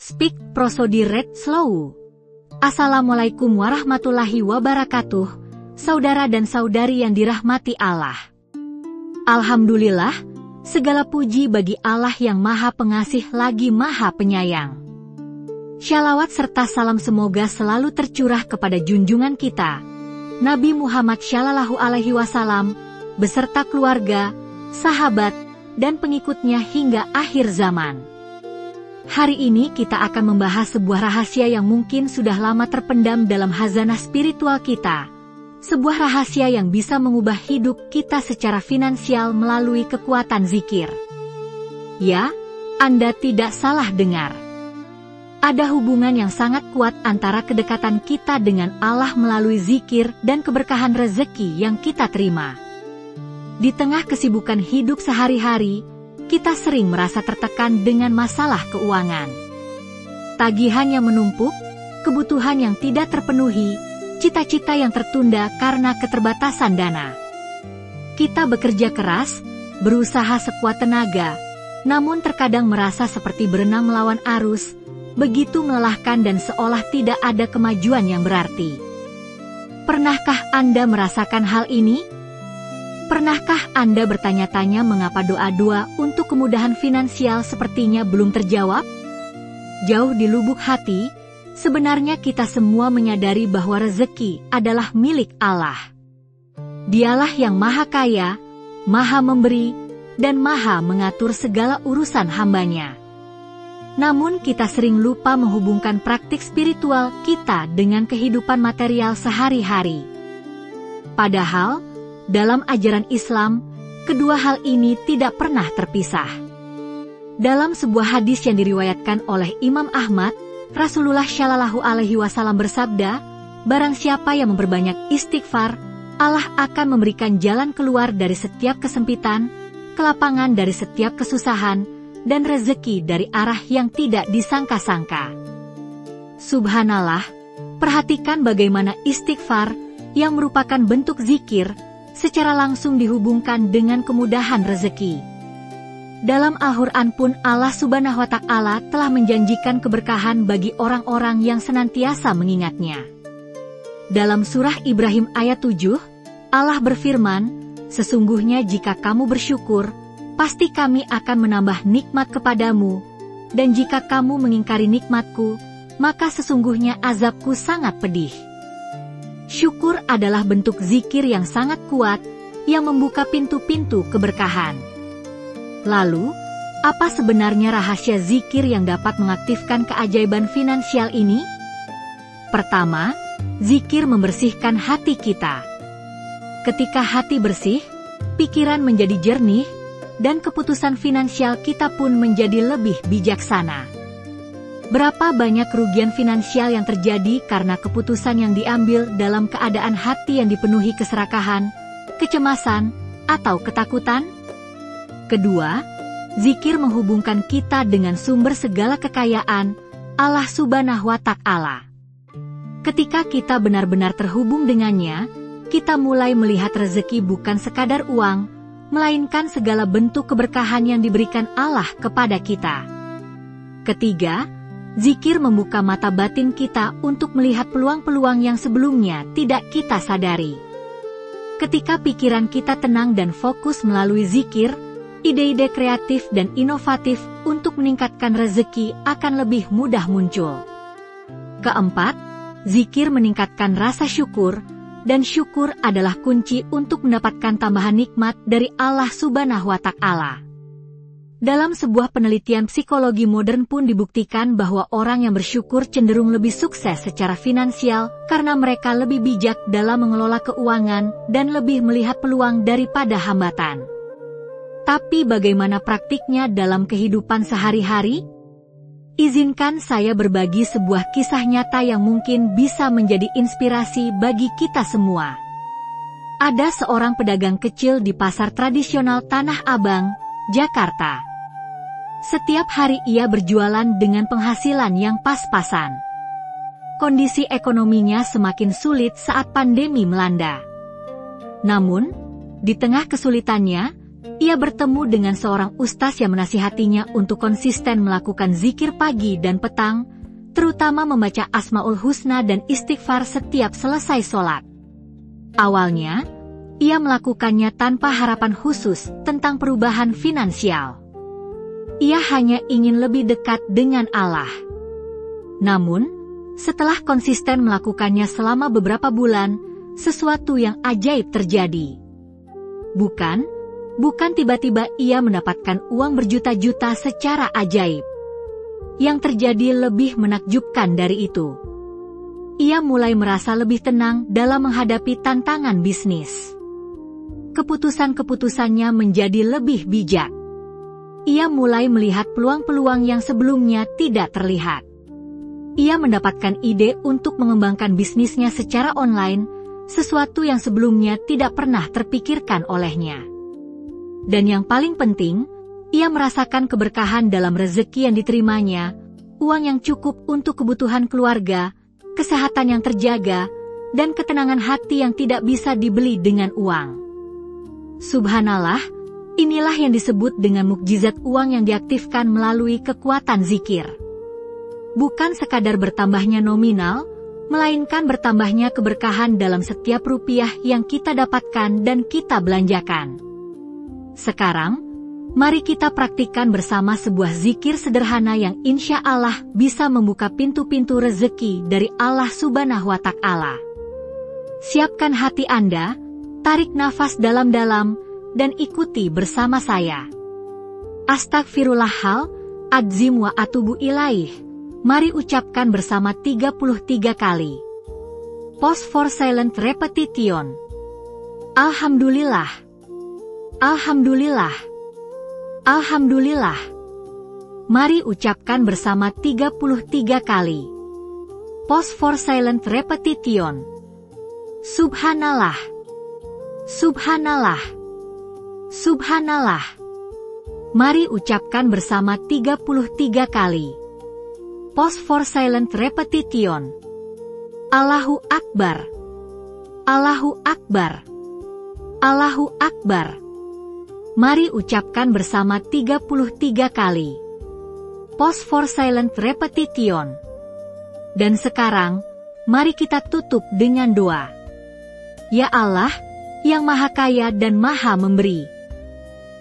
Speak prosody read slow. Assalamualaikum warahmatullahi wabarakatuh, saudara dan saudari yang dirahmati Allah. Alhamdulillah, segala puji bagi Allah yang Maha Pengasih lagi Maha Penyayang. Shalawat serta salam semoga selalu tercurah kepada junjungan kita, Nabi Muhammad Shallallahu Alaihi Wasallam, beserta keluarga, sahabat, dan pengikutnya hingga akhir zaman. Hari ini kita akan membahas sebuah rahasia yang mungkin sudah lama terpendam dalam khazanah spiritual kita. Sebuah rahasia yang bisa mengubah hidup kita secara finansial melalui kekuatan zikir. Ya, Anda tidak salah dengar. Ada hubungan yang sangat kuat antara kedekatan kita dengan Allah melalui zikir dan keberkahan rezeki yang kita terima. Di tengah kesibukan hidup sehari-hari, kita sering merasa tertekan dengan masalah keuangan. Tagihan yang menumpuk, kebutuhan yang tidak terpenuhi, cita-cita yang tertunda karena keterbatasan dana. Kita bekerja keras, berusaha sekuat tenaga, namun terkadang merasa seperti berenang melawan arus, begitu melelahkan dan seolah tidak ada kemajuan yang berarti. Pernahkah Anda merasakan hal ini? Pernahkah Anda bertanya-tanya mengapa doa-doa untuk kemudahan finansial sepertinya belum terjawab? Jauh di lubuk hati, sebenarnya kita semua menyadari bahwa rezeki adalah milik Allah. Dialah yang Maha Kaya, Maha Memberi, dan Maha mengatur segala urusan hambanya. Namun kita sering lupa menghubungkan praktik spiritual kita dengan kehidupan material sehari-hari. Padahal, dalam ajaran Islam, kedua hal ini tidak pernah terpisah. Dalam sebuah hadis yang diriwayatkan oleh Imam Ahmad, Rasulullah Shallallahu Alaihi Wasallam bersabda, barang siapa yang memperbanyak istighfar, Allah akan memberikan jalan keluar dari setiap kesempitan, kelapangan dari setiap kesusahan, dan rezeki dari arah yang tidak disangka-sangka. Subhanallah, perhatikan bagaimana istighfar, yang merupakan bentuk zikir, secara langsung dihubungkan dengan kemudahan rezeki. Dalam Al-Quran pun Allah Subhanahu wa Ta'ala telah menjanjikan keberkahan bagi orang-orang yang senantiasa mengingatnya. Dalam surah Ibrahim ayat 7, Allah berfirman, sesungguhnya jika kamu bersyukur, pasti kami akan menambah nikmat kepadamu, dan jika kamu mengingkari nikmatku, maka sesungguhnya azabku sangat pedih. Syukur adalah bentuk zikir yang sangat kuat, yang membuka pintu-pintu keberkahan. Lalu, apa sebenarnya rahasia zikir yang dapat mengaktifkan keajaiban finansial ini? Pertama, zikir membersihkan hati kita. Ketika hati bersih, pikiran menjadi jernih, dan keputusan finansial kita pun menjadi lebih bijaksana. Berapa banyak kerugian finansial yang terjadi karena keputusan yang diambil dalam keadaan hati yang dipenuhi keserakahan, kecemasan, atau ketakutan? Kedua, zikir menghubungkan kita dengan sumber segala kekayaan, Allah Subhanahu wa Ta'ala. Ketika kita benar-benar terhubung dengannya, kita mulai melihat rezeki bukan sekadar uang, melainkan segala bentuk keberkahan yang diberikan Allah kepada kita. Ketiga, zikir membuka mata batin kita untuk melihat peluang-peluang yang sebelumnya tidak kita sadari. Ketika pikiran kita tenang dan fokus melalui zikir, ide-ide kreatif dan inovatif untuk meningkatkan rezeki akan lebih mudah muncul. Keempat, zikir meningkatkan rasa syukur, dan syukur adalah kunci untuk mendapatkan tambahan nikmat dari Allah Subhanahu wa Ta'ala. Dalam sebuah penelitian psikologi modern pun dibuktikan bahwa orang yang bersyukur cenderung lebih sukses secara finansial karena mereka lebih bijak dalam mengelola keuangan dan lebih melihat peluang daripada hambatan. Tapi bagaimana praktiknya dalam kehidupan sehari-hari? Izinkan saya berbagi sebuah kisah nyata yang mungkin bisa menjadi inspirasi bagi kita semua. Ada seorang pedagang kecil di pasar tradisional Tanah Abang, Jakarta. Setiap hari ia berjualan dengan penghasilan yang pas-pasan. Kondisi ekonominya semakin sulit saat pandemi melanda. Namun, di tengah kesulitannya, ia bertemu dengan seorang ustaz yang menasihatinya untuk konsisten melakukan zikir pagi dan petang, terutama membaca Asmaul Husna dan istighfar setiap selesai sholat. Awalnya, ia melakukannya tanpa harapan khusus tentang perubahan finansial. Ia hanya ingin lebih dekat dengan Allah. Namun, setelah konsisten melakukannya selama beberapa bulan, sesuatu yang ajaib terjadi. Bukan tiba-tiba ia mendapatkan uang berjuta-juta secara ajaib. Yang terjadi lebih menakjubkan dari itu. Ia mulai merasa lebih tenang dalam menghadapi tantangan bisnis. Keputusan-keputusannya menjadi lebih bijak. Ia mulai melihat peluang-peluang yang sebelumnya tidak terlihat. Ia mendapatkan ide untuk mengembangkan bisnisnya secara online, sesuatu yang sebelumnya tidak pernah terpikirkan olehnya. Dan yang paling penting, ia merasakan keberkahan dalam rezeki yang diterimanya, uang yang cukup untuk kebutuhan keluarga, kesehatan yang terjaga, dan ketenangan hati yang tidak bisa dibeli dengan uang. Subhanallah, inilah yang disebut dengan mukjizat uang yang diaktifkan melalui kekuatan zikir. Bukan sekadar bertambahnya nominal, melainkan bertambahnya keberkahan dalam setiap rupiah yang kita dapatkan dan kita belanjakan. Sekarang, mari kita praktikkan bersama sebuah zikir sederhana yang insya Allah bisa membuka pintu-pintu rezeki dari Allah Subhanahu wa Ta'ala. Siapkan hati Anda, tarik nafas dalam-dalam, dan ikuti bersama saya. Astagfirullahal-adzim wa atubu ilaih. Mari ucapkan bersama 33 kali. Pause for silent repetition. Alhamdulillah. Alhamdulillah. Alhamdulillah. Mari ucapkan bersama 33 kali. Pause for silent repetition. Subhanallah. Subhanallah. Subhanallah. Mari ucapkan bersama 33 kali. Pause for silent repetition. Allahu Akbar. Allahu Akbar. Allahu Akbar. Mari ucapkan bersama 33 kali. Pause for silent repetition. Dan sekarang, mari kita tutup dengan doa. Ya Allah, yang Maha Kaya dan Maha Memberi.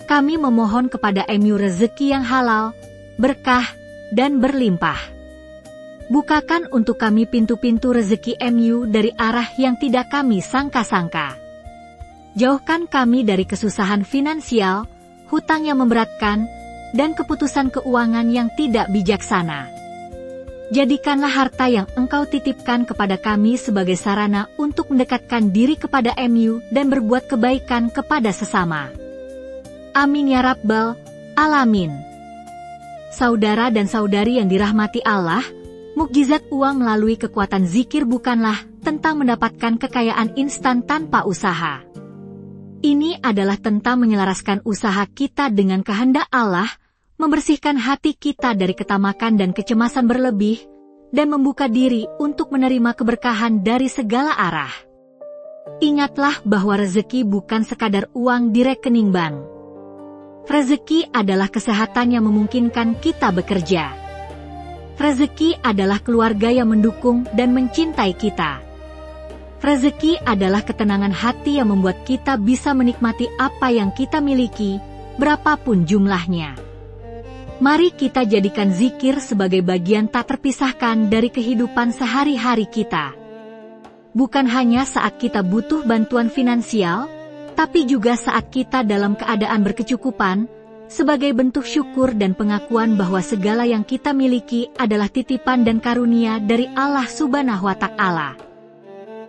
Kami memohon kepada MU rezeki yang halal, berkah, dan berlimpah. Bukakan untuk kami pintu-pintu rezeki MU dari arah yang tidak kami sangka-sangka. Jauhkan kami dari kesusahan finansial, hutang yang memberatkan, dan keputusan keuangan yang tidak bijaksana. Jadikanlah harta yang Engkau titipkan kepada kami sebagai sarana untuk mendekatkan diri kepada MU dan berbuat kebaikan kepada sesama. Amin ya Rabbal Alamin. Saudara dan saudari yang dirahmati Allah, mukjizat uang melalui kekuatan zikir bukanlah tentang mendapatkan kekayaan instan tanpa usaha. Ini adalah tentang menyelaraskan usaha kita dengan kehendak Allah, membersihkan hati kita dari ketamakan dan kecemasan berlebih, dan membuka diri untuk menerima keberkahan dari segala arah. Ingatlah bahwa rezeki bukan sekadar uang di rekening bank. Rezeki adalah kesehatan yang memungkinkan kita bekerja. Rezeki adalah keluarga yang mendukung dan mencintai kita. Rezeki adalah ketenangan hati yang membuat kita bisa menikmati apa yang kita miliki, berapapun jumlahnya. Mari kita jadikan zikir sebagai bagian tak terpisahkan dari kehidupan sehari-hari kita. Bukan hanya saat kita butuh bantuan finansial, tapi juga saat kita dalam keadaan berkecukupan, sebagai bentuk syukur dan pengakuan bahwa segala yang kita miliki adalah titipan dan karunia dari Allah Subhanahu wa Ta'ala.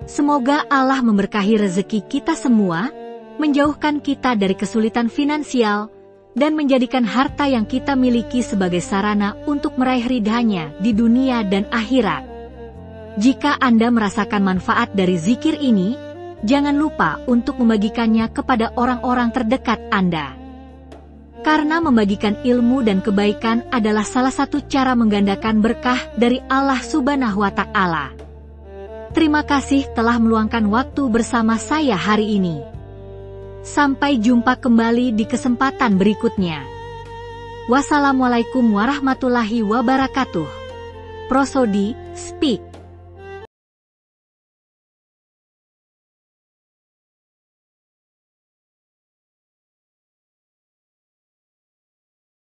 Semoga Allah memberkahi rezeki kita semua, menjauhkan kita dari kesulitan finansial, dan menjadikan harta yang kita miliki sebagai sarana untuk meraih ridhanya di dunia dan akhirat. Jika Anda merasakan manfaat dari zikir ini, jangan lupa untuk membagikannya kepada orang-orang terdekat Anda. Karena membagikan ilmu dan kebaikan adalah salah satu cara menggandakan berkah dari Allah Subhanahu wa Ta'ala. Terima kasih telah meluangkan waktu bersama saya hari ini. Sampai jumpa kembali di kesempatan berikutnya. Wassalamualaikum warahmatullahi wabarakatuh. Prosodi, Speak.